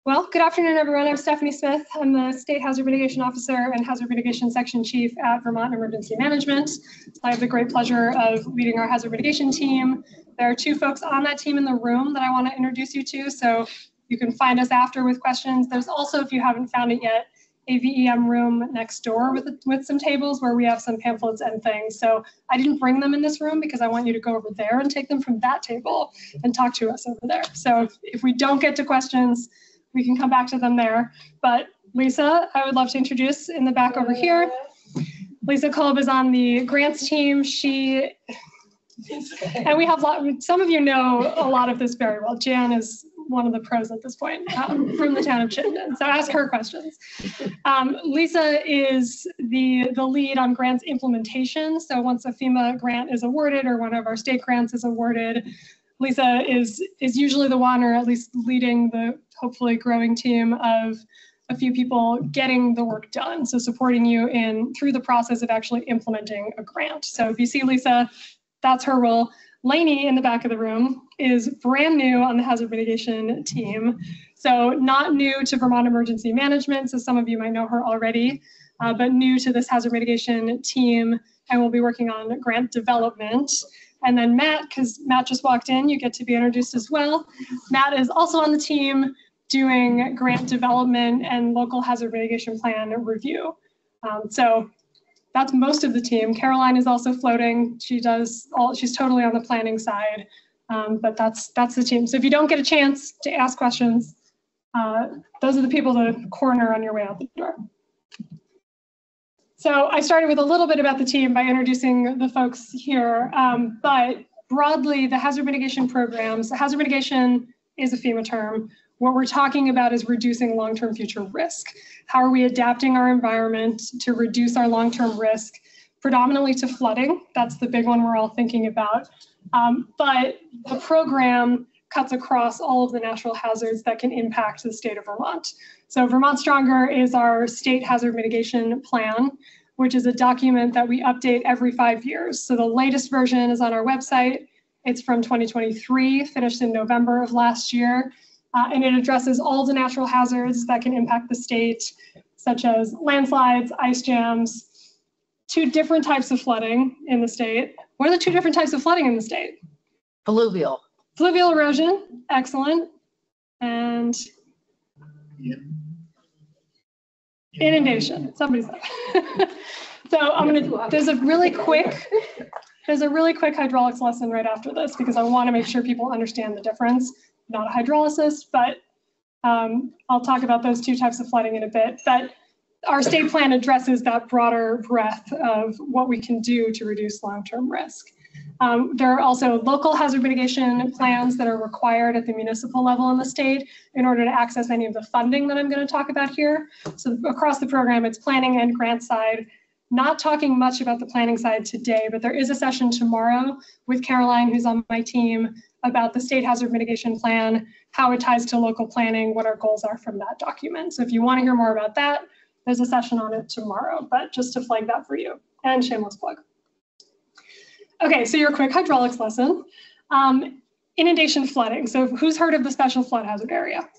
Well, good afternoon, everyone. I'm Stephanie Smith. I'm the State Hazard Mitigation Officer and Hazard Mitigation Section Chief at Vermont Emergency Management. So I have the great pleasure of leading our hazard mitigation team. There are two folks on that team in the room that I want to introduce you to, so you can find us after with questions. There's also, if you haven't found it yet, a VEM room next door with some tables where we have some pamphlets and things. So I didn't bring them in this room because I want you to go over there and take them from that table and talk to us over there. So if we don't get to questions, we can come back to them there. But Lisa, I would love to introduce in the back over here. Lisa Kolb is on the grants team. And we have some of you know a lot of this very well. Jan is one of the pros at this point from the town of Chittenden. So ask her questions. Lisa is the lead on grants implementation. So once a FEMA grant is awarded or one of our state grants is awarded, Lisa is usually the one, or at least leading the hopefully growing team of a few people getting the work done. So supporting you through the process of actually implementing a grant. So if you see Lisa, that's her role. Lainey in the back of the room is brand new on the hazard mitigation team. So not new to Vermont Emergency Management, so some of you might know her already, but new to this hazard mitigation team, and will be working on grant development. And then Matt, because Matt just walked in, you get to be introduced as well. Matt is also on the team doing grant development and local hazard mitigation plan review. So that's most of the team. Caroline is also floating. She's totally on the planning side, but that's the team. So if you don't get a chance to ask questions, those are the people to corner on your way out the door. So I started with a little bit about the team by introducing the folks here, but broadly, the hazard mitigation programs, hazard mitigation is a FEMA term. What we're talking about is reducing long-term future risk. How are we adapting our environment to reduce our long-term risk, predominantly to flooding? That's the big one we're all thinking about. But the program cuts across all of the natural hazards that can impact the state of Vermont. So Vermont Stronger is our state hazard mitigation plan, which is a document that we update every 5 years. So the latest version is on our website. It's from 2023, finished in November of last year. And it addresses all the natural hazards that can impact the state, such as landslides, ice jams, 2 different types of flooding in the state. What are the 2 different types of flooding in the state? Alluvial. Fluvial erosion, excellent. And inundation, somebody said. So there's a really quick hydraulics lesson right after this because I want to make sure people understand the difference. Not a hydrologist, but I'll talk about those 2 types of flooding in a bit. But our state plan addresses that broader breadth of what we can do to reduce long-term risk. There are also local hazard mitigation plans that are required at the municipal level in the state in order to access any of the funding that I'm going to talk about here. So across the program, it's planning and grant side. Not talking much about the planning side today, but there is a session tomorrow with Caroline, who's on my team, about the state hazard mitigation plan, how it ties to local planning, what our goals are from that document. So if you want to hear more about that, there's a session on it tomorrow, but just to flag that for you. And shameless plug. Okay, so your quick hydraulics lesson. Inundation flooding. So who's heard of the special flood hazard area?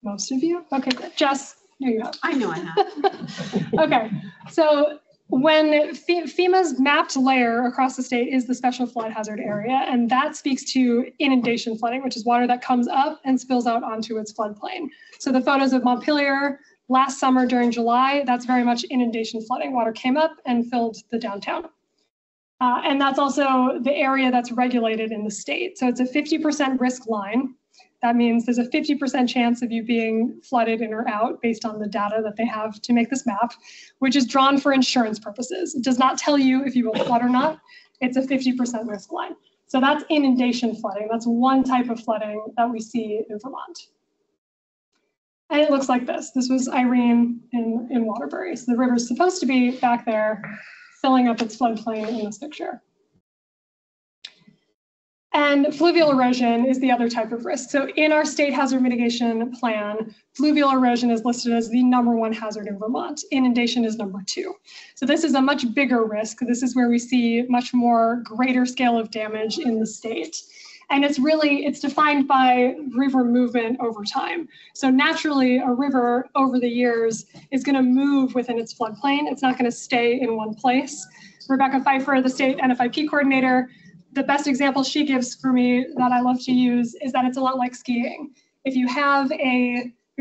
Most of you? Okay, good. Jess, here you go. I know I have. Okay, so when FEMA's mapped layer across the state is the special flood hazard area, and that speaks to inundation flooding, which is water that comes up and spills out onto its floodplain. So the photos of Montpelier last summer during July, that's very much inundation flooding. Water came up and filled the downtown. And that's also the area that's regulated in the state. So it's a 50% risk line. That means there's a 50% chance of you being flooded in or out based on the data that they have to make this map, which is drawn for insurance purposes. It does not tell you if you will flood or not. It's a 50% risk line. So that's inundation flooding. That's one type of flooding that we see in Vermont. And it looks like this. This was Irene in Waterbury. So the river's supposed to be back there, filling up its floodplain in this picture. And fluvial erosion is the other type of risk. So in our state hazard mitigation plan, fluvial erosion is listed as the #1 hazard in Vermont. Inundation is #2. So this is a much bigger risk. This is where we see much more greater scale of damage in the state. And it's defined by river movement over time. So naturally, a river over the years is going to move within its floodplain. It's not going to stay in one place. Rebecca Pfeiffer, the state NFIP coordinator, the best example she gives for me that I love to use is that it's a lot like skiing. If you're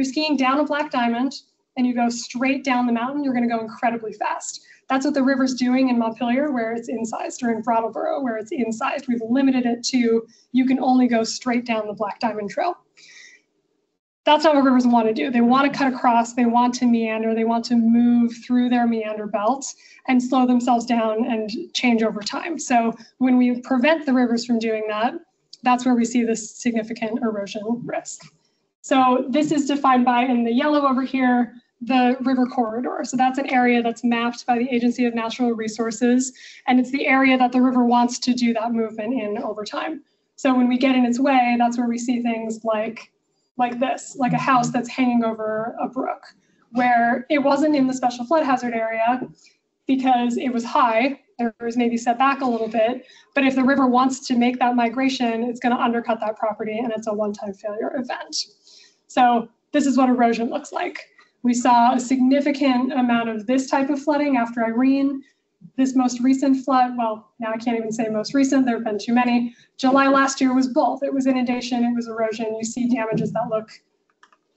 skiing down a black diamond and you go straight down the mountain, you're going to go incredibly fast. That's what the river's doing in Montpelier, where it's incised, or in Brattleboro, where it's incised. We've limited it to, you can only go straight down the Black Diamond Trail. That's not what rivers want to do. They want to cut across, they want to meander, they want to move through their meander belt and slow themselves down and change over time. So when we prevent the rivers from doing that, that's where we see this significant erosion risk. So this is defined by, in the yellow over here, the river corridor. So that's an area that's mapped by the Agency of Natural Resources, and it's the area that the river wants to do that movement in over time. So when we get in its way, that's where we see things like this, like a house that's hanging over a brook, where it wasn't in the special flood hazard area because it was high, or it was maybe set back a little bit, but if the river wants to make that migration, it's going to undercut that property, and it's a one-time failure event. So this is what erosion looks like. We saw a significant amount of this type of flooding after Irene. This most recent flood, well, now I can't even say most recent, there have been too many. July last year was both. It was inundation, it was erosion. You see damages that look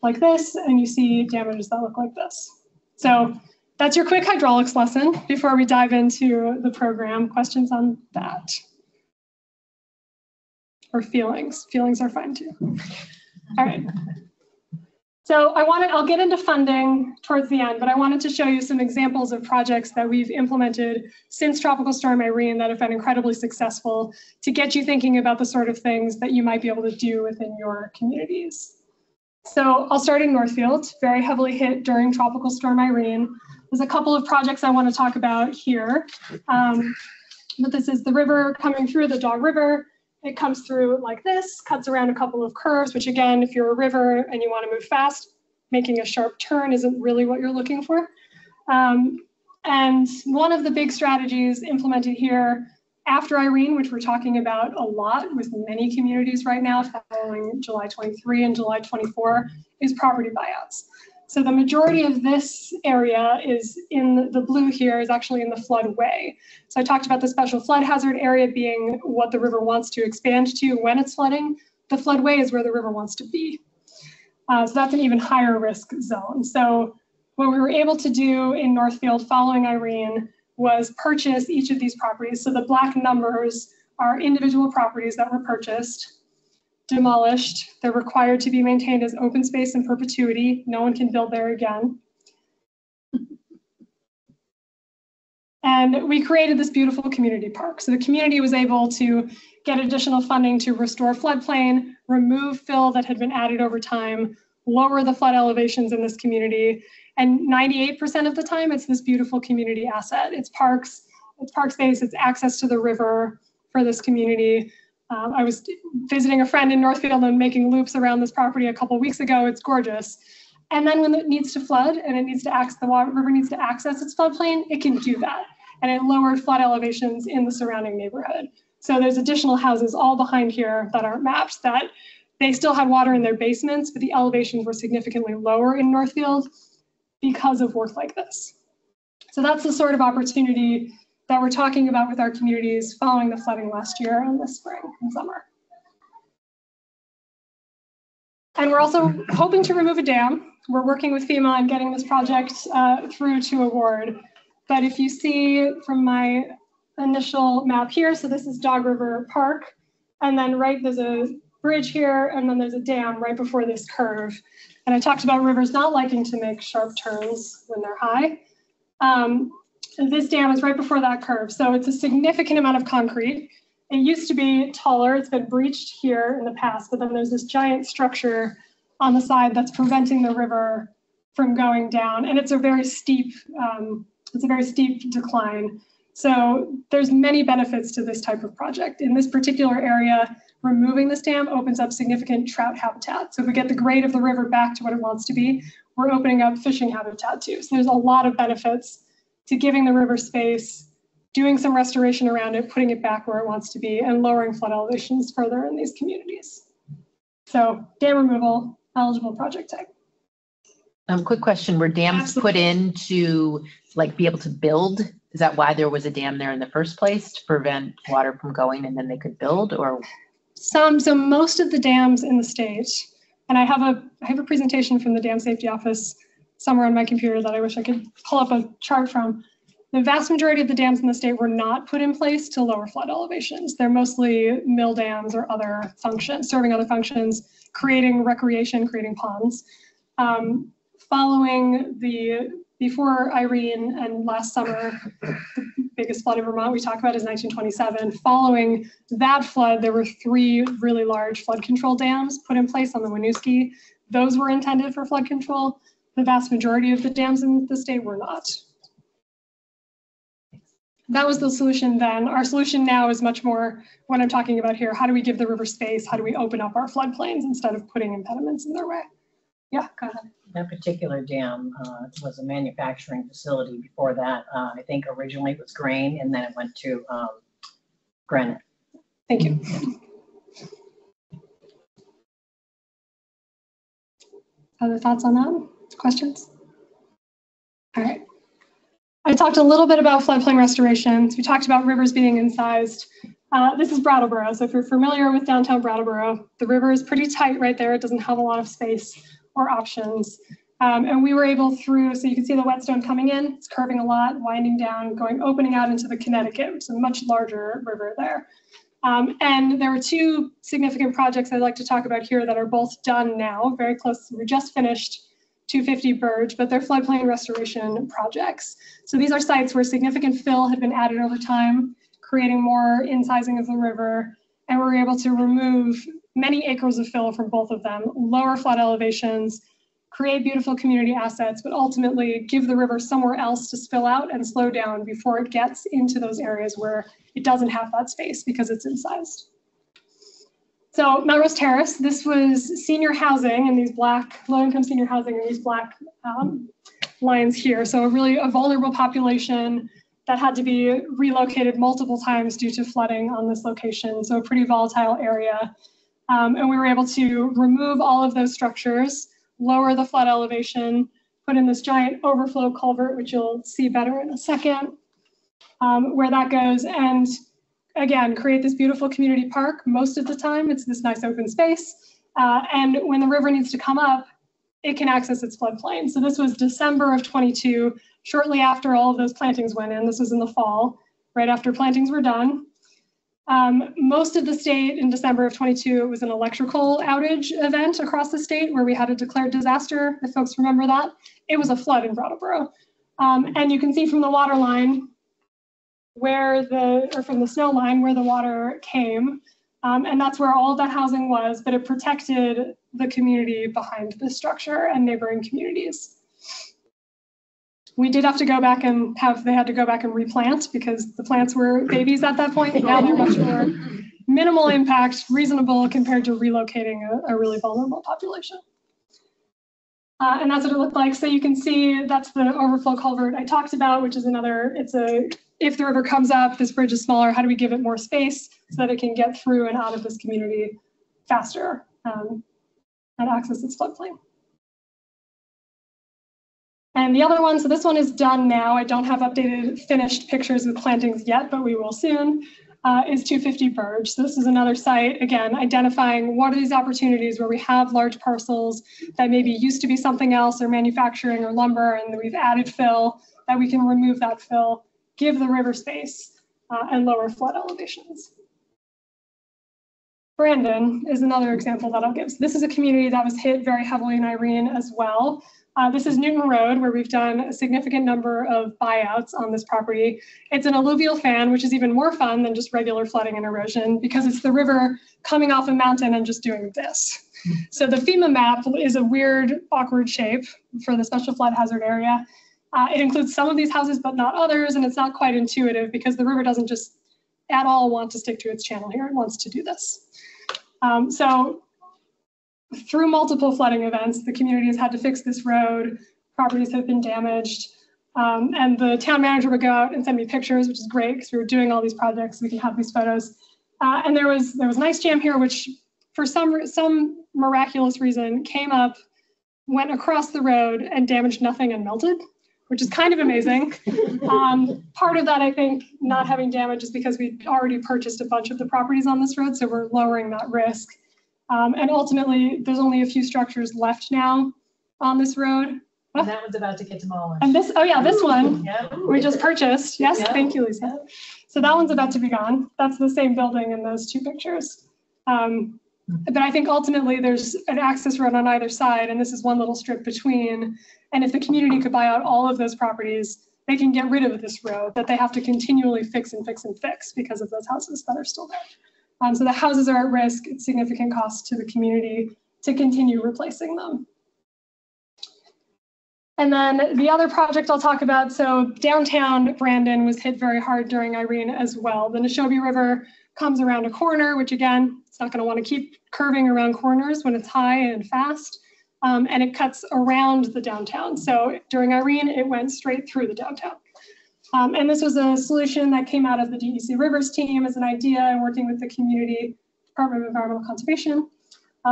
like this, and you see damages that look like this. So that's your quick hydraulics lesson before we dive into the program. Questions on that? Or feelings? Feelings are fine too. All right. So I'll get into funding towards the end, but I wanted to show you some examples of projects that we've implemented since Tropical Storm Irene that have been incredibly successful to get you thinking about the sort of things that you might be able to do within your communities. So I'll start in Northfield, very heavily hit during Tropical Storm Irene. There's a couple of projects I want to talk about here, but this is the river coming through the Dog River. It comes through like this, cuts around a couple of curves, which again, if you're a river and you want to move fast, making a sharp turn isn't really what you're looking for. And one of the big strategies implemented here after Irene, which we're talking about a lot with many communities right now following July 23 and July 24, is property buyouts. So the majority of this area is in the blue here is actually in the floodway. So I talked about the special flood hazard area being what the river wants to expand to when it's flooding. The floodway is where the river wants to be. So that's an even higher risk zone. So what we were able to do in Northfield following Irene was purchase each of these properties. So the black numbers are individual properties that were purchased, demolished. They're required to be maintained as open space in perpetuity. No one can build there again. And we created this beautiful community park. So the community was able to get additional funding to restore floodplain, remove fill that had been added over time, lower the flood elevations in this community. And 98% of the time, it's this beautiful community asset. It's parks, it's park space, it's access to the river for this community. I was visiting a friend in Northfield and making loops around this property a couple weeks ago. It's gorgeous. And then when it needs to flood and it needs to river needs to access its floodplain, it can do that. And it lowered flood elevations in the surrounding neighborhood. So there's additional houses all behind here that aren't mapped that they still had water in their basements, but the elevations were significantly lower in Northfield because of work like this. So that's the sort of opportunity that we're talking about with our communities following the flooding last year and this spring and summer. And we're also hoping to remove a dam. We're working with FEMA on getting this project through to award. But if you see from my initial map here, so this is Dog River Park, and then there's a bridge here, and then there's a dam right before this curve. And I talked about rivers not liking to make sharp turns when they're high. This dam is right before that curve, so it's a significant amount of concrete. It used to be taller, it's been breached here in the past, but then there's this giant structure on the side that's preventing the river from going down, and it's a very steep decline. So there's many benefits to this type of project. In this particular area, removing this dam opens up significant trout habitat. So if we get the grade of the river back to what it wants to be, we're opening up fishing habitat too. So there's a lot of benefits to giving the river space, doing some restoration around it, putting it back where it wants to be, and lowering flood elevations further in these communities. So dam removal, eligible project type. Quick question, were dams Absolutely. put in to like be able to build? Is that why there was a dam there in the first place, to prevent water from going and then they could build, or? So most of the dams in the state, and I have a presentation from the Dam Safety Office somewhere on my computer that I wish I could pull up a chart from. The vast majority of the dams in the state were not put in place to lower flood elevations. They're mostly mill dams or other functions, serving other functions, creating recreation, creating ponds. Before Irene and last summer, the biggest flood in Vermont we talk about is 1927. Following that flood, there were 3 really large flood control dams put in place on the Winooski. Those were intended for flood control. The vast majority of the dams in the state were not. That was the solution then. Our solution now is much more what I'm talking about here. How do we give the river space? How do we open up our floodplains instead of putting impediments in their way? Yeah, go ahead. That particular dam was a manufacturing facility. Before that, I think originally it was grain, and then it went to granite. Thank you. Other thoughts on that? Questions? All right. I talked a little bit about floodplain restorations. We talked about rivers being incised. This is Brattleboro. So if you're familiar with downtown Brattleboro, the river is pretty tight right there. It doesn't have a lot of space or options. And we were able through, so you can see the whetstone coming in, it's curving a lot, winding down, opening out into the Connecticut, which is a much larger river there. And there were 2 significant projects I'd like to talk about here that are both done now, very close. We just finished 250 Burge, but they're floodplain restoration projects. So these are sites where significant fill had been added over time, creating more incising of the river, and we were able to remove many acres of fill from both of them, lower flood elevations, create beautiful community assets, but ultimately give the river somewhere else to spill out and slow down before it gets into those areas where it doesn't have that space because it's incised. So Melrose Terrace, this was senior housing and these black, low-income senior housing and these black lines here. So a vulnerable population that had to be relocated multiple times due to flooding on this location. So a pretty volatile area. And we were able to remove all of those structures, lower the flood elevation, put in this giant overflow culvert, which you'll see better in a second, where that goes, and again, create this beautiful community park. Most of the time, it's this nice open space. And when the river needs to come up, it can access its floodplain. So this was December of 22, shortly after all of those plantings went in. This was in the fall, right after plantings were done. Most of the state in December of 22, it was an electrical outage event across the state where we had a declared disaster, if folks remember that. It was a flood in Brattleboro. And you can see from the water line from the snow line where the water came. And that's where all of that housing was, but it protected the community behind the structure and neighboring communities. We did have to go back and they had to go back and replant because the plants were babies at that point. Now they're much more minimal impact, reasonable compared to relocating a really vulnerable population. And that's what it looked like. So you can see that's the overflow culvert I talked about, which is if the river comes up, this bridge is smaller, how do we give it more space so that it can get through and out of this community faster and access its floodplain? And the other one, so this one is done now. I don't have updated finished pictures with plantings yet, but we will soon, is 250 Burge. So this is another site, again, identifying what are these opportunities where we have large parcels that maybe used to be something else or manufacturing or lumber, and we've added fill, that we can remove that fill, give the river space, and lower flood elevations. Brandon is another example that I'll give. So this is a community that was hit very heavily in Irene as well. This is Newton Road, where we've done a significant number of buyouts on this property. It's an alluvial fan, which is even more fun than just regular flooding and erosion because it's the river coming off a mountain and just doing this. So the FEMA map is a weird, awkward shape for the special flood hazard area. It includes some of these houses, but not others, and it's not quite intuitive because the river doesn't just at all want to stick to its channel here. It wants to do this. So through multiple flooding events, the community has had to fix this road. Properties have been damaged. And the town manager would go out and send me pictures, which is great because we were doing all these projects. We can have these photos. And there was an ice jam here, which for some miraculous reason came up, went across the road and damaged nothing and melted, which is kind of amazing. Part of that, I think, not having damage is because we already purchased a bunch of the properties on this road, so we're lowering that risk. And ultimately, there's only a few structures left now on this road. And that one's about to get demolished. And this, oh yeah, this one Yeah. we just purchased. Yes, Yeah. thank you, Lisa. So that one's about to be gone. That's the same building in those two pictures. But I think ultimately there's an access road on either side, and this is one little strip between. And if the community could buy out all of those properties, they can get rid of this road that they have to continually fix and fix and fix because of those houses that are still there. So the houses are at risk. It's significant cost to the community to continue replacing them. And then the other project I'll talk about, so downtown Brandon was hit very hard during Irene as well. The Neshobe River comes around a corner, which again, it's not going to want to keep curving around corners when it's high and fast, and it cuts around the downtown. So during Irene, it went straight through the downtown. And this was a solution that came out of the DEC Rivers team as an idea and working with the community Department of Environmental Conservation,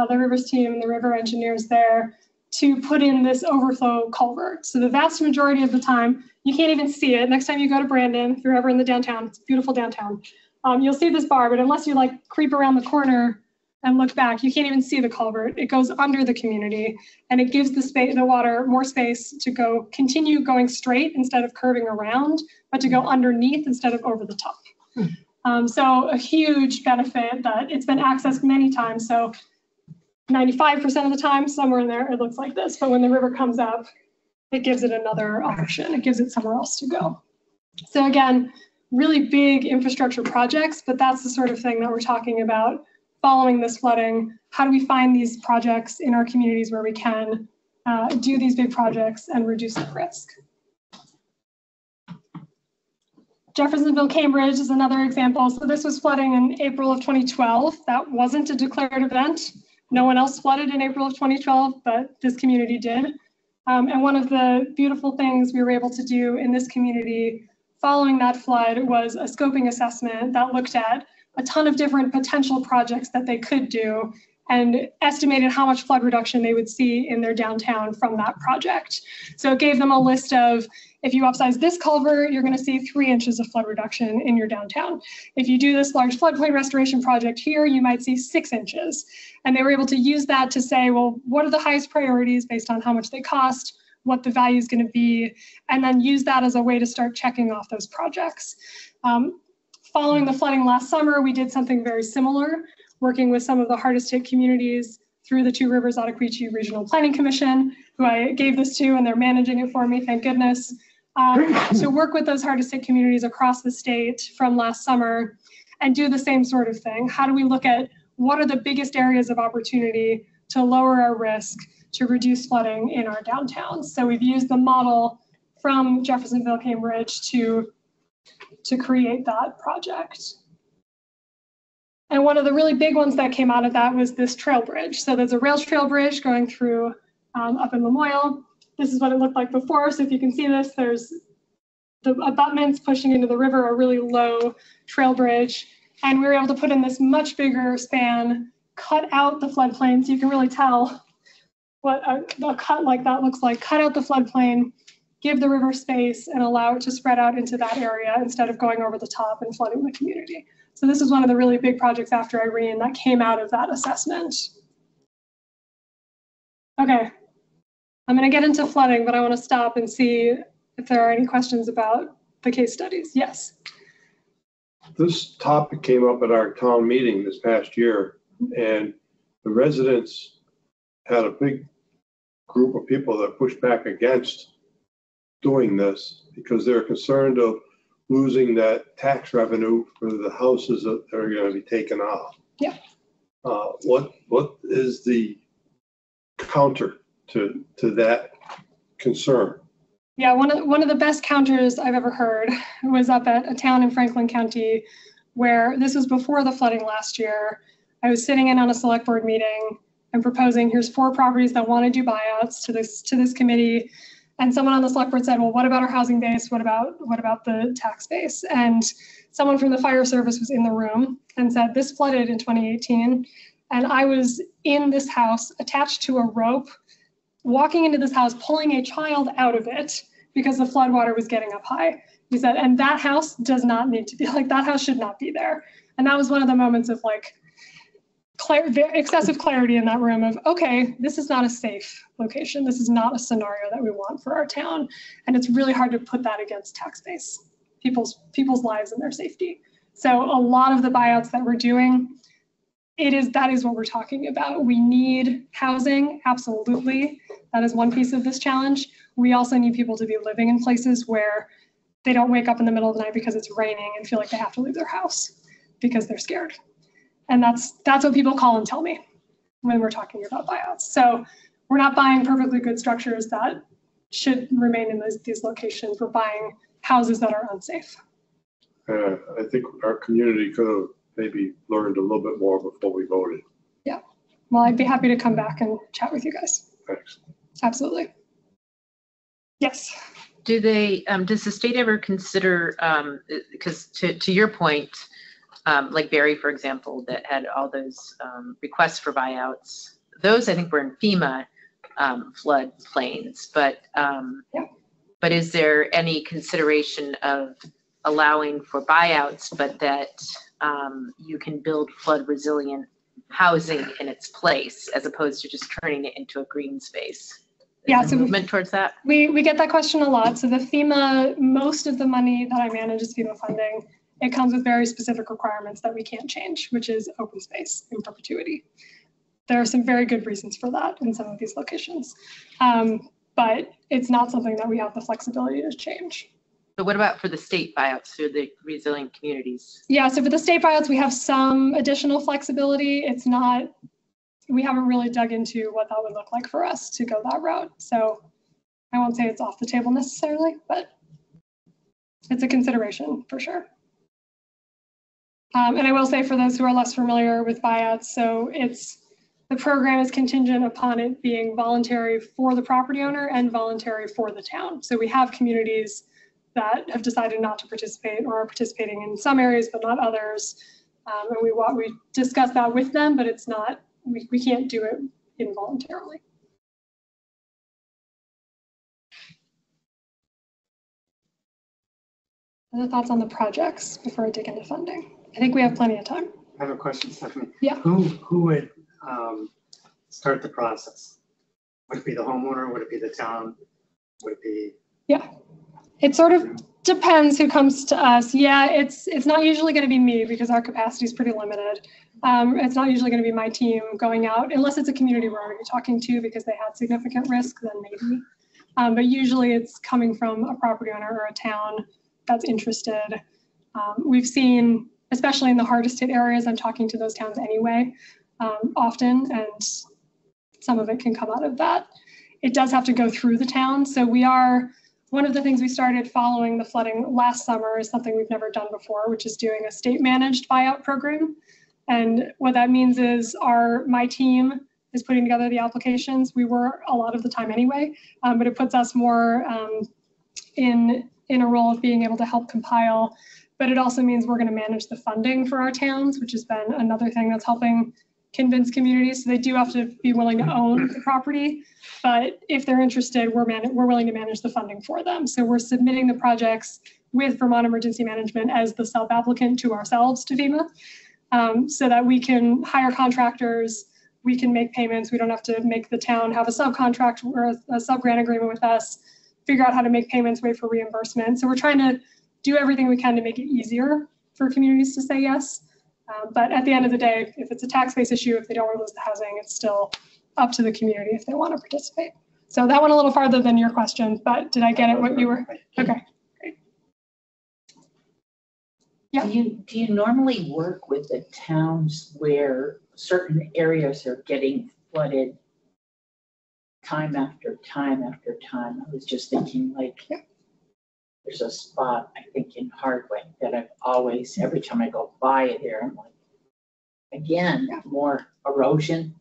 the Rivers team and the river engineers there to put in this overflow culvert. So the vast majority of the time, you can't even see it. Next time you go to Brandon, if you're ever in the downtown, it's beautiful downtown. You'll see this bar, but unless you like creep around the corner and look back, you can't even see the culvert. It goes under the community and it gives the water more space to continue going straight instead of curving around, but to go underneath instead of over the top. So a huge benefit that it's been accessed many times. So 95% of the time, somewhere in there, it looks like this. But when the river comes up, it gives it another option. It gives it somewhere else to go. So again, really big infrastructure projects, but that's the sort of thing that we're talking about following this flooding. How do we find these projects in our communities where we can do these big projects and reduce the risk? Jeffersonville, Cambridge is another example. So this was flooding in April of 2012. That wasn't a declared event. No one else flooded in April of 2012, but this community did. And one of the beautiful things we were able to do in this community following that flood was a scoping assessment that looked at a ton of different potential projects that they could do and estimated how much flood reduction they would see in their downtown from that project. So it gave them a list of, if you upsize this culvert, you're going to see 3 inches of flood reduction in your downtown. If you do this large floodplain restoration project here, you might see 6 inches. And they were able to use that to say, well, what are the highest priorities based on how much they cost, what the value is going to be, and then use that as a way to start checking off those projects. Following the flooding last summer, we did something very similar, working with some of the hardest hit communities through the Two Rivers Ottaquechee Regional Planning Commission, who I gave this to, and they're managing it for me, thank goodness, to work with those hardest hit communities across the state from last summer and do the same sort of thing. How do we look at what are the biggest areas of opportunity to lower our risk, to reduce flooding in our downtowns? So we've used the model from Jeffersonville, Cambridge to create that project. And one of the really big ones that came out of that was this trail bridge. So there's a rail trail bridge going through up in Lamoille. This is what it looked like before. So if you can see this, there's the abutments pushing into the river, a really low trail bridge. And we were able to put in this much bigger span, cut out the floodplain, so you can really tell what a cut like that looks like. Cut out the floodplain, give the river space, and allow it to spread out into that area instead of going over the top and flooding the community. So this is one of the really big projects after Irene that came out of that assessment. Okay, I'm going to get into flooding, but I want to stop and see if there are any questions about the case studies. Yes. This topic came up at our town meeting this past year, and the residents had a big group of people that pushed back against doing this because they're concerned of losing that tax revenue for the houses that are going to be taken off. Yeah. What is the counter to that concern? Yeah, one of the best counters I've ever heard was up at a town in Franklin County where this was before the flooding last year. I was sitting in on a select board meeting and proposing, here's 4 properties that want to do buyouts to this committee. And someone on the select board said, well, what about our housing base? What about the tax base? And someone from the fire service was in the room and said, this flooded in 2018. And I was in this house attached to a rope, walking into this house, pulling a child out of it because the floodwater was getting up high. He said, and that house does not need to be, like, that house should not be there. And that was one of the moments of like excessive clarity in that room of, okay, this is not a safe location. This is not a scenario that we want for our town. And it's really hard to put that against tax base, people's lives and their safety. So a lot of the buyouts that we're doing, that is what we're talking about. We need housing, absolutely. That is one piece of this challenge. We also need people to be living in places where they don't wake up in the middle of the night because it's raining and feel like they have to leave their house because they're scared. And that's what people call and tell me when we're talking about buyouts. So we're not buying perfectly good structures that should remain in these locations. We're buying houses that are unsafe. I think our community could have maybe learned a little bit more before we voted. Yeah. Well, I'd be happy to come back and chat with you guys. Thanks. Absolutely. Yes. Do they, does the state ever consider, because to your point, like Barry, for example, that had all those requests for buyouts, those I think were in FEMA flood plains, but is there any consideration of allowing for buyouts, but that you can build flood resilient housing in its place as opposed to just turning it into a green space? Yeah, so movement towards that. We get that question a lot. So the FEMA, most of the money that I manage is FEMA funding. It comes with very specific requirements that we can't change, which is open space in perpetuity. There are some very good reasons for that in some of these locations, but it's not something that we have the flexibility to change. But what about for the state buyouts for the resilient communities? Yeah, so for the state buyouts, we have some additional flexibility. It's not, we haven't really dug into what that would look like for us to go that route. So I won't say it's off the table necessarily, but it's a consideration for sure. And I will say for those who are less familiar with buyouts, so the program is contingent upon it being voluntary for the property owner and voluntary for the town. So we have communities that have decided not to participate or are participating in some areas but not others. And we discuss that with them, but it's not, we can't do it involuntarily. Other thoughts on the projects before I dig into funding? I think we have plenty of time. I have a question, Stephanie. Yeah. Who would start the process? Would it be the homeowner? Would it be the town? Would it be? Yeah, it sort of depends who comes to us. Yeah, it's not usually going to be me because our capacity is pretty limited. It's not usually going to be my team going out unless it's a community we're already talking to because they had significant risk, then maybe. But usually it's coming from a property owner or a town that's interested. We've seen, especially in the hardest hit areas, I'm talking to those towns anyway, often, and some of it can come out of that. It does have to go through the town. So one of the things we started following the flooding last summer is something we've never done before, which is doing a state managed buyout program. And what that means is my team is putting together the applications. We were a lot of the time anyway, but it puts us more in a role of being able to help compile. But it also means we're going to manage the funding for our towns, which has been another thing that's helping convince communities. So they do have to be willing to own the property, but if they're interested, we're willing to manage the funding for them. So we're submitting the projects with Vermont Emergency Management as the sub-applicant to ourselves to FEMA, so that we can hire contractors, we can make payments. We don't have to make the town have a subcontract or a sub-grant agreement with us, figure out how to make payments, wait for reimbursement. So we're trying to do everything we can to make it easier for communities to say yes. But at the end of the day, if it's a tax-based issue, if they don't want to lose the housing, it's still up to the community if they want to participate. So that went a little farther than your question, but did I get it what you were? Okay, great. Yeah. Do you normally work with the towns where certain areas are getting flooded time after time after time? I was just thinking there's a spot, I think in Hardwick that I've always, every time I go by there, I'm like, again, more erosion.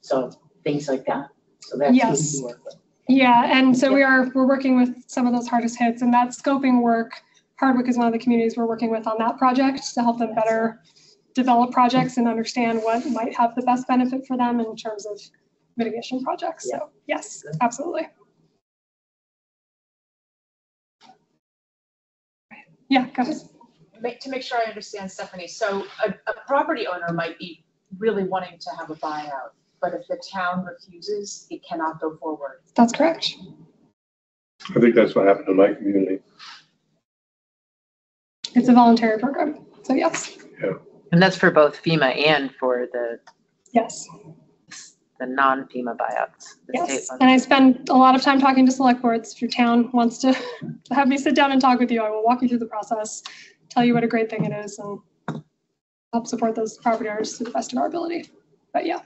So things like that. So that's who you work with. Yeah, and so we're working with some of those hardest hits, and that scoping work, Hardwick is one of the communities we're working with on that project to help them better develop projects and understand what might have the best benefit for them in terms of mitigation projects. So yes, absolutely. Yeah, go ahead. To make sure I understand, Stephanie, so a property owner might be really wanting to have a buyout, but if the town refuses, it cannot go forward. That's correct. I think that's what happened in my community. It's a voluntary program, so yes. Yeah. And that's for both FEMA and for the Yes. non-FEMA buyouts. The state Yes, ones. and I spend a lot of time talking to select boards. If your town wants to have me sit down and talk with you, I will walk you through the process, tell you what a great thing it is, and help support those property owners to the best of our ability. But yeah.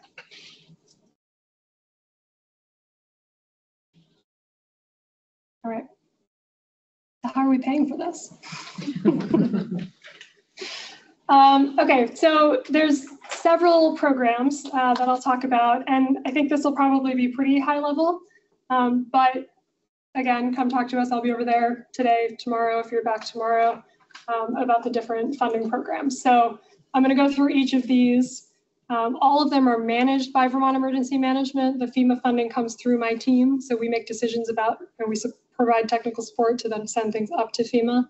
All right. How are we paying for this? Okay, so there's several programs that I'll talk about, and I think this will probably be pretty high level. But again, come talk to us. I'll be over there today, tomorrow, if you're back tomorrow, about the different funding programs. So I'm going to go through each of these. All of them are managed by Vermont Emergency Management. The FEMA funding comes through my team, so we make decisions about, and we provide technical support to then send things up to FEMA.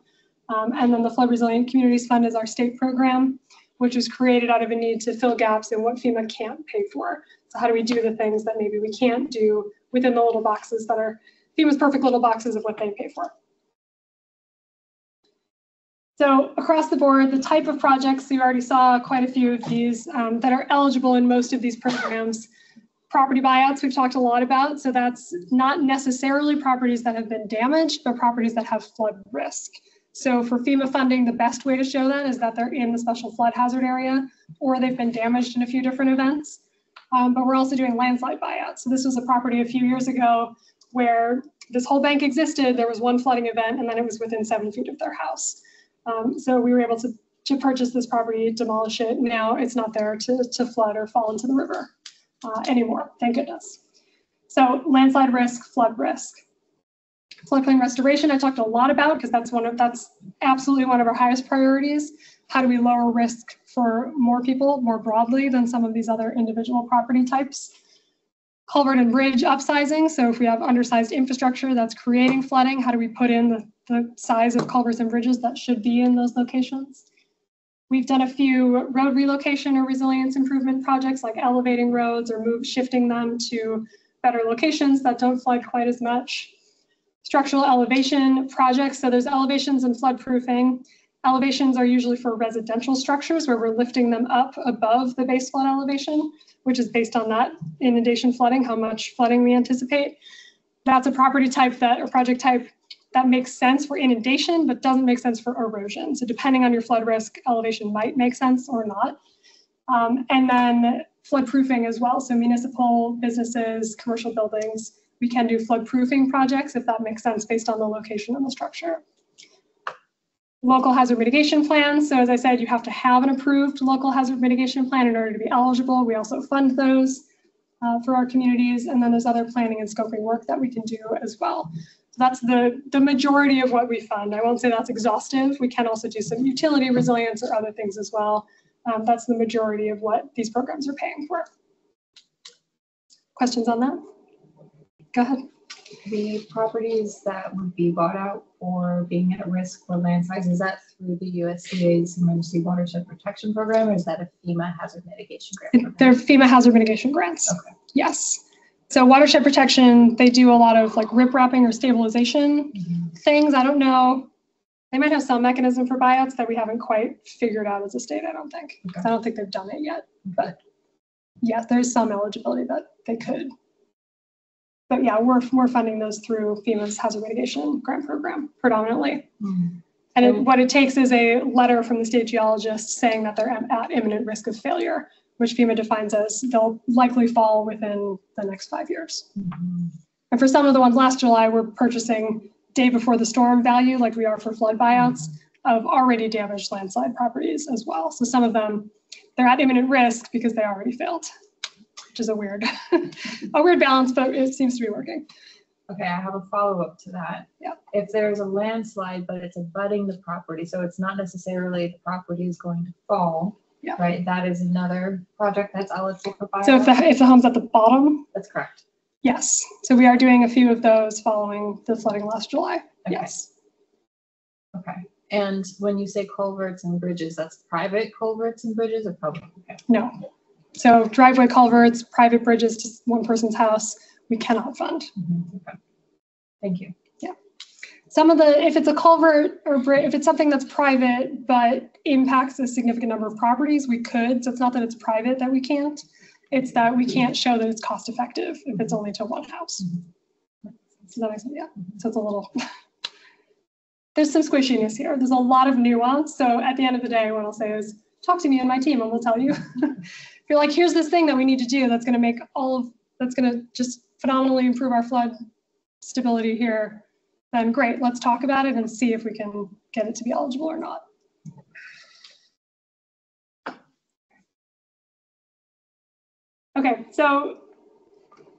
And then the Flood Resilient Communities Fund is our state program, which was created out of a need to fill gaps in what FEMA can't pay for. So how do we do the things that maybe we can't do within the little boxes that are FEMA's perfect little boxes of what they pay for? So across the board, the type of projects, you already saw quite a few of these that are eligible in most of these programs. Property buyouts, we've talked a lot about. So that's not necessarily properties that have been damaged, but properties that have flood risk. So for FEMA funding, the best way to show that is that they're in the special flood hazard area, or they've been damaged in a few different events. But we're also doing landslide buyouts. So this was a property a few years ago where this whole bank existed, there was one flooding event, and then it was within 7 feet of their house. So we were able to purchase this property, demolish it. Now it's not there to flood or fall into the river anymore, thank goodness. So landslide risk, flood risk. Floodplain restoration, I talked a lot about because that's absolutely one of our highest priorities. How do we lower risk for more people more broadly than some of these other individual property types? Culvert and bridge upsizing. So if we have undersized infrastructure that's creating flooding, how do we put in the size of culverts and bridges that should be in those locations? We've done a few road relocation or resilience improvement projects like elevating roads or shifting them to better locations that don't flood quite as much. Structural elevation projects, so there's elevations and flood proofing. Elevations are usually for residential structures where we're lifting them up above the base flood elevation, which is based on that inundation flooding, how much flooding we anticipate. That's a property type or project type that makes sense for inundation, but doesn't make sense for erosion. So depending on your flood risk, elevation might make sense or not. And then flood proofing as well. So municipal businesses, commercial buildings, we can do flood proofing projects if that makes sense based on the location of the structure. Local hazard mitigation plans. So as I said, you have to have an approved local hazard mitigation plan in order to be eligible. We also fund those for our communities. And then there's other planning and scoping work that we can do as well. So that's the majority of what we fund. I won't say that's exhaustive. We can also do some utility resilience or other things as well. That's the majority of what these programs are paying for. Questions on that? Go ahead. The properties that would be bought out or being at risk for landslides, is that through the USDA's Emergency Watershed Protection Program, or is that a FEMA hazard mitigation grant? They're FEMA hazard mitigation grants. Okay. Yes. So watershed protection, they do a lot of like rip wrapping or stabilization things. I don't know. They might have some mechanism for buyouts that we haven't quite figured out as a state, I don't think. Okay. I don't think they've done it yet. But yeah, there's some eligibility that they could. But yeah, we're funding those through FEMA's hazard mitigation grant program predominantly. And what it takes is a letter from the state geologist saying that they're at imminent risk of failure, which FEMA defines as they'll likely fall within the next 5 years. And for some of the ones last July, we're purchasing day before the storm value, like we are for flood buyouts, of already damaged landslide properties as well. So some of them, they're at imminent risk because they already failed, which is a weird balance, but it seems to be working. Okay, I have a follow-up to that. Yeah. If there's a landslide, but it's abutting the property, so it's not necessarily the property is going to fall. Yeah. Right, that is another project that's eligible for buyout. So if the home's at the bottom, That's correct. yes. So we are doing a few of those following the flooding last July. Okay. Yes. Okay, and when you say culverts and bridges, that's private culverts and bridges or public? Okay. No. So driveway culverts, private bridges to one person's house, we cannot fund. Okay. Thank you. Some of the, if it's a culvert or if it's something that's private but impacts a significant number of properties, we could. So it's not that it's private that we can't. It's that we can't show that it's cost effective if it's only to one house. So that makes sense. Yeah. So it's a little, there's some squishiness here. There's a lot of nuance. So at the end of the day, what I'll say is talk to me and my team and we'll tell you. If you're like, here's this thing that we need to do that's going to make that's going to just phenomenally improve our flood stability here, then great, let's talk about it and see if we can get it to be eligible or not. Okay, so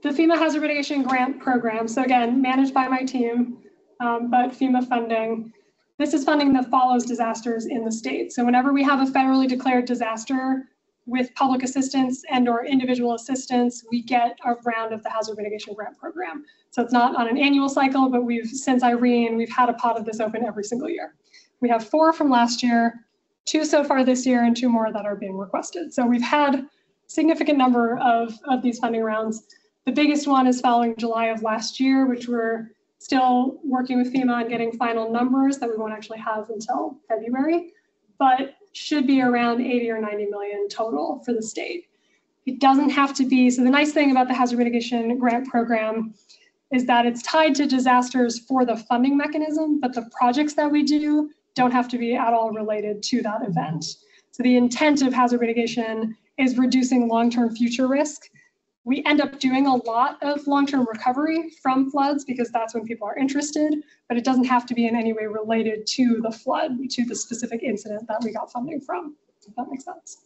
the FEMA Hazard Mitigation Grant Program, so again, managed by my team, but FEMA funding. This is funding that follows disasters in the state. So whenever we have a federally declared disaster with public assistance and or individual assistance, we get a round of the Hazard Mitigation Grant Program. So it's not on an annual cycle, but since Irene, we've had a pot of this open every single year. We have 4 from last year, 2 so far this year, and 2 more that are being requested. So we've had significant number of these funding rounds. The biggest one is following July of last year, which we're still working with FEMA on getting final numbers that we won't actually have until February, but should be around 80 or 90 million total for the state. It doesn't have to be, so the nice thing about the Hazard Mitigation Grant Program is that it's tied to disasters for the funding mechanism, but the projects that we do don't have to be at all related to that event. So the intent of hazard mitigation is reducing long-term future risk. We end up doing a lot of long-term recovery from floods because that's when people are interested, but it doesn't have to be in any way related to the flood, to the specific incident that we got funding from, if that makes sense.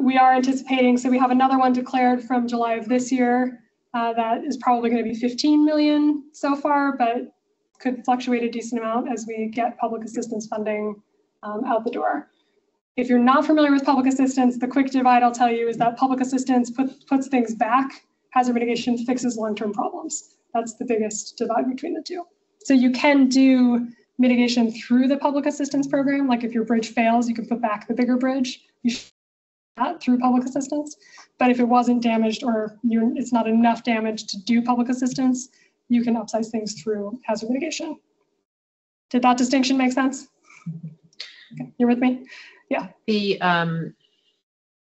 We are anticipating, so we have another one declared from July of this year that is probably going to be 15 million so far, but could fluctuate a decent amount as we get public assistance funding out the door. If you're not familiar with public assistance, the quick divide I'll tell you is that public assistance puts things back. Hazard mitigation fixes long-term problems. That's the biggest divide between the two. So you can do mitigation through the public assistance program. Like if your bridge fails, you can put back the bigger bridge. You should do that through public assistance. But if it wasn't damaged or it's not enough damage to do public assistance, you can upsize things through hazard mitigation. Did that distinction make sense? Okay, you're with me? Yeah.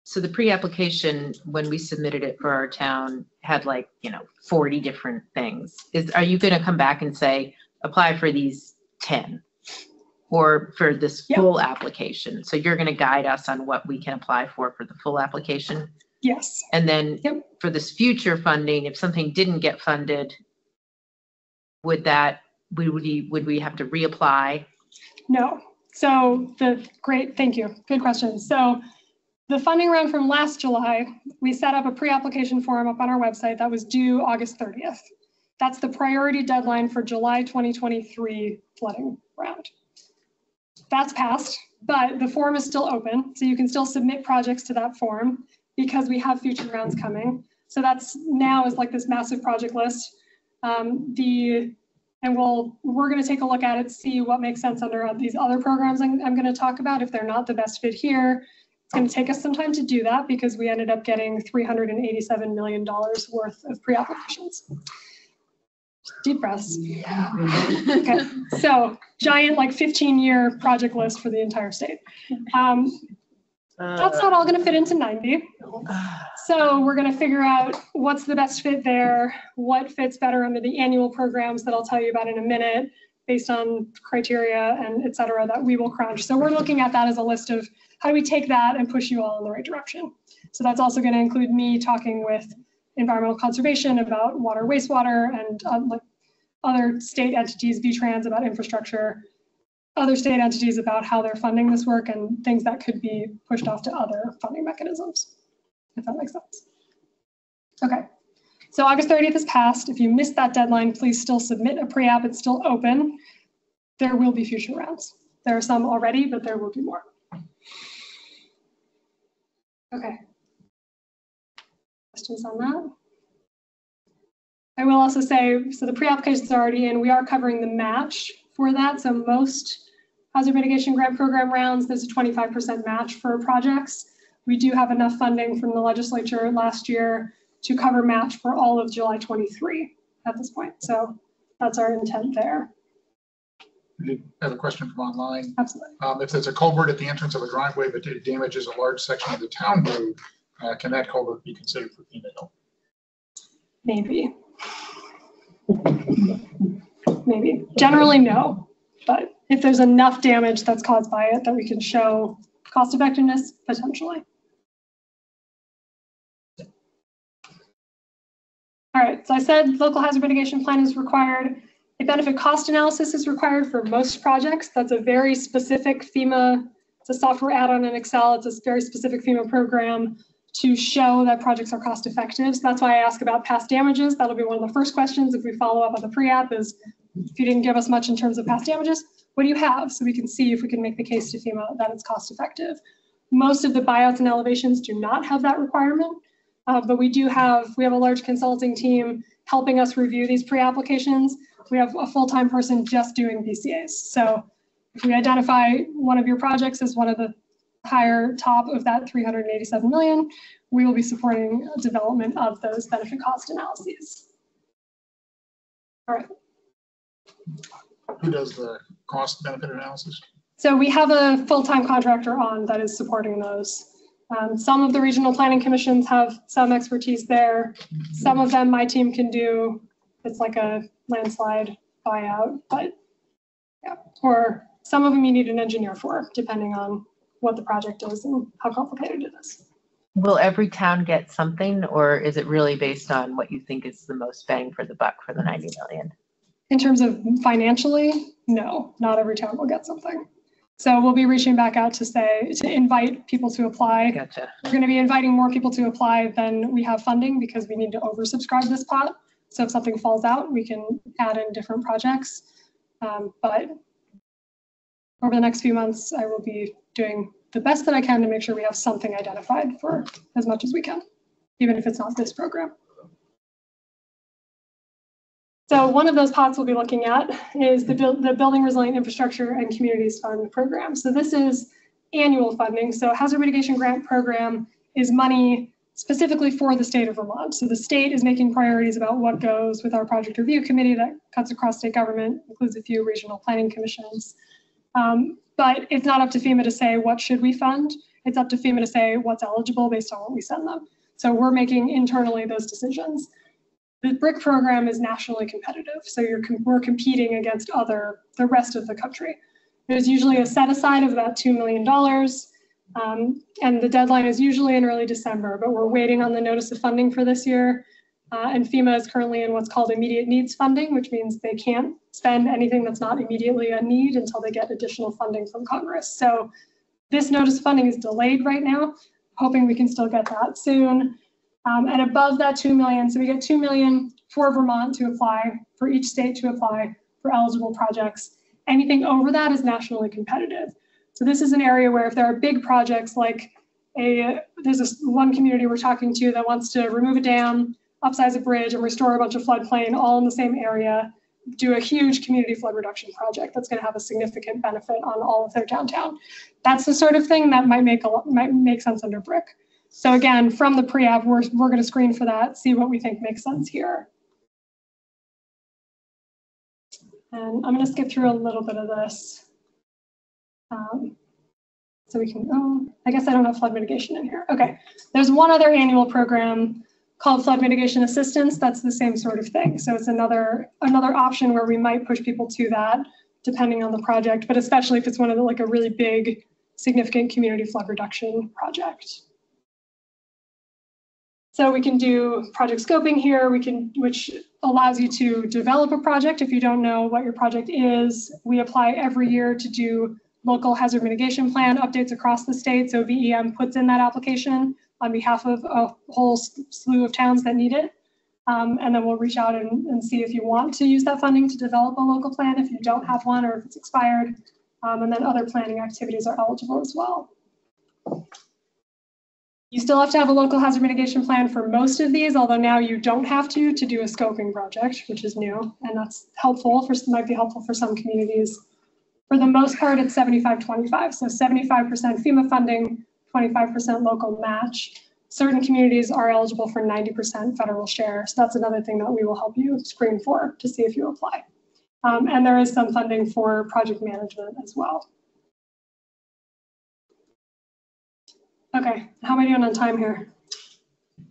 So the pre-application, when we submitted it for our town, had 40 different things. Are you going to come back and say, apply for these 10 or for this full application? So you're going to guide us on what we can apply for the full application? Yes. And then for this future funding, if something didn't get funded, would we have to reapply? No. So thank you. Good question. So the funding round from last July, we set up a pre-application form up on our website that was due August 30th. That's the priority deadline for July 2023 flooding round. That's passed, but the form is still open. So you can still submit projects to that form because we have future rounds coming. So that's now is like this massive project list. And we're going to take a look at it, see what makes sense under these other programs I'm going to talk about. If they're not the best fit here, it's going to take us some time to do that because we ended up getting $387 million worth of pre-applications. Deep breaths. Yeah. Okay, so giant 15-year project list for the entire state. That's not all going to fit into 90. So we're going to figure out what's the best fit there, what fits better under the annual programs that I'll tell you about in a minute, based on criteria and et cetera that we will crunch. So we're looking at that as a list of how do we take that and push you all in the right direction. So that's also going to include me talking with environmental conservation about water, wastewater, and other state entities, VTrans about infrastructure, other state entities about how they're funding this work and things that could be pushed off to other funding mechanisms, if that makes sense. Okay, So August 30th is passed. If you missed that deadline, please still submit a pre-app. It's still open. There will be future rounds. There are some already, but there will be more. Okay. Questions on that? I will also say, so the pre-applications are already in. We are covering the match for that. So most hazard mitigation grant program rounds, there's a 25% match for projects. We do have enough funding from the legislature last year to cover match for all of July 23 at this point. So that's our intent there. I have a question from online. Absolutely. If there's a culvert at the entrance of a driveway, but it damages a large section of the town road, can that culvert be considered for FEMA help? Maybe. Maybe. Generally, no. But if there's enough damage that's caused by it that we can show cost effectiveness, potentially. All right, so I said local hazard mitigation plan is required. A benefit cost analysis is required for most projects. That's a very specific FEMA, it's a software add-on in Excel. It's a very specific FEMA program to show that projects are cost effective. So that's why I ask about past damages. That'll be one of the first questions if we follow up on the pre-app is, if you didn't give us much in terms of past damages, what do you have? So we can see if we can make the case to FEMA that it's cost effective. Most of the buyouts and elevations do not have that requirement, but we have a large consulting team helping us review these pre-applications. We have a full-time person just doing BCAs. So if we identify one of your projects as one of the higher top of that 387 million, we will be supporting development of those benefit cost analyses. All right. Who does the cost benefit analysis? So we have a full-time contractor on that is supporting those. Some of the regional planning commissions have some expertise there. Some of them my team can do. It's like a landslide buyout, but yeah. Or some of them you need an engineer for, depending on what the project is and how complicated it is. Will every town get something, or is it really based on what you think is the most bang for the buck for the 90 million? In terms of financially, no, not every town will get something. So we'll be reaching back out to invite people to apply. Gotcha. We're going to be inviting more people to apply than we have funding because we need to oversubscribe this pot. So if something falls out, we can add in different projects. But over the next few months, I will be doing the best that I can to make sure we have something identified for as much as we can, even if it's not this program. So one of those pots we'll be looking at is the Building Resilient Infrastructure and Communities Fund program. So this is annual funding. So Hazard Mitigation Grant Program is money specifically for the state of Vermont. So the state is making priorities about what goes with our project review committee that cuts across state government, includes a few regional planning commissions. But it's not up to FEMA to say what should we fund. It's up to FEMA to say what's eligible based on what we send them. So we're making internally those decisions. The BRIC program is nationally competitive. So we're competing against the rest of the country. There's usually a set aside of about $2 million. And the deadline is usually in early December, but we're waiting on the notice of funding for this year. And FEMA is currently in what's called immediate needs funding, which means they can't spend anything that's not immediately a need until they get additional funding from Congress. So this notice of funding is delayed right now, hoping we can still get that soon. And above that 2 million, so we get 2 million for Vermont to apply, for each state to apply for eligible projects. Anything over that is nationally competitive. So this is an area where if there are big projects like there's one community we're talking to that wants to remove a dam, upsize a bridge, and restore a bunch of floodplain all in the same area, do a huge community flood reduction project that's going to have a significant benefit on all of their downtown. That's the sort of thing that might make sense under BRIC. So again, from the pre-app, we're going to screen for that, see what we think makes sense here. And I'm going to skip through a little bit of this. So we can, I guess I don't have flood mitigation in here. Okay, there's one other annual program called Flood Mitigation Assistance. That's the same sort of thing. So it's another option where we might push people to that depending on the project, but especially if it's one of the, like a really big, significant community flood reduction project. So we can do project scoping here, which allows you to develop a project if you don't know what your project is. We apply every year to do local hazard mitigation plan updates across the state. So VEM puts in that application on behalf of a whole slew of towns that need it. And then we'll reach out and see if you want to use that funding to develop a local plan, if you don't have one or if it's expired. And then other planning activities are eligible as well. You still have to have a local hazard mitigation plan for most of these, although now you don't have to do a scoping project, which is new, and that's helpful might be helpful for some communities. For the most part, it's 75-25, so 75% FEMA funding, 25% local match. Certain communities are eligible for 90% federal share, so that's another thing that we will help you screen for to see if you apply. And there is some funding for project management as well. Okay, how am I doing on time here?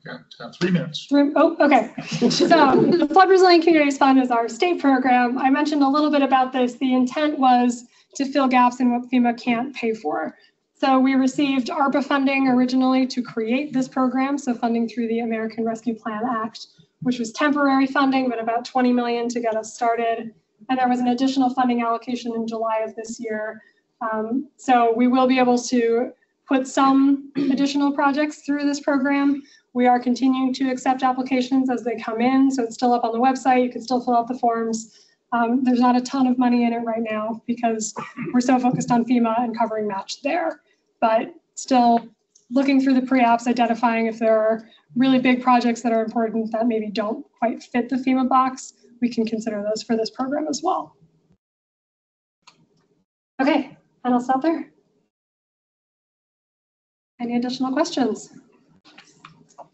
Got 3 minutes. Oh, okay. So the Flood Resilient Communities Fund is our state program. I mentioned a little bit about this. The intent was to fill gaps in what FEMA can't pay for. So we received ARPA funding originally to create this program, so funding through the American Rescue Plan Act, which was temporary funding, but about $20 million to get us started. And there was an additional funding allocation in July of this year. So we will be able to put some additional projects through this program. We are continuing to accept applications as they come in, so it's still up on the website. You can still fill out the forms. There's not a ton of money in it right now because we're so focused on FEMA and covering match there, but still looking through the pre-apps, identifying if there are really big projects that are important that maybe don't quite fit the FEMA box, we can consider those for this program as well. Okay, and I'll stop there. Any additional questions? I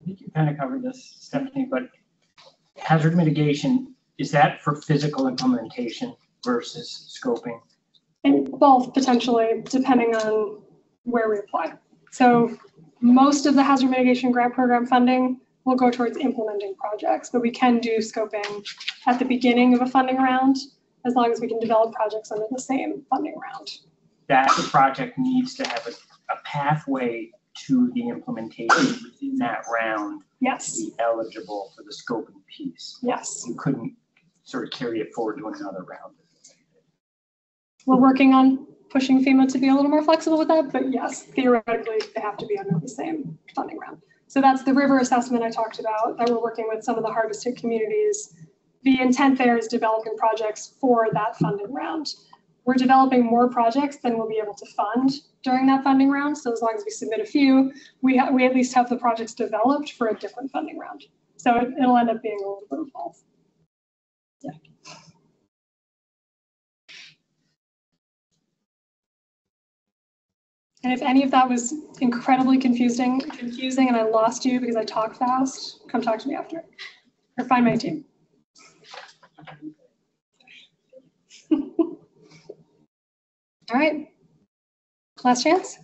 think you kind of covered this, Stephanie, but hazard mitigation, is that for physical implementation versus scoping? And both potentially, depending on where we apply. So most of the hazard mitigation grant program funding will go towards implementing projects, but we can do scoping at the beginning of a funding round, as long as we can develop projects under the same funding round. That the project needs to have a pathway to the implementation within that round. Yes. To be eligible for the scoping piece. Yes. You couldn't sort of carry it forward to another round. We're working on pushing FEMA to be a little more flexible with that, but yes, theoretically, they have to be under the same funding round. So that's the river assessment I talked about, that we're working with some of the hardest hit communities. The intent there is developing projects for that funding round. We're developing more projects than we'll be able to fund during that funding round. So as long as we submit a few, we at least have the projects developed for a different funding round. So it'll end up being a little bit of both. Yeah. And if any of that was incredibly confusing and I lost you because I talk fast, come talk to me after, or find my team. All right, last chance.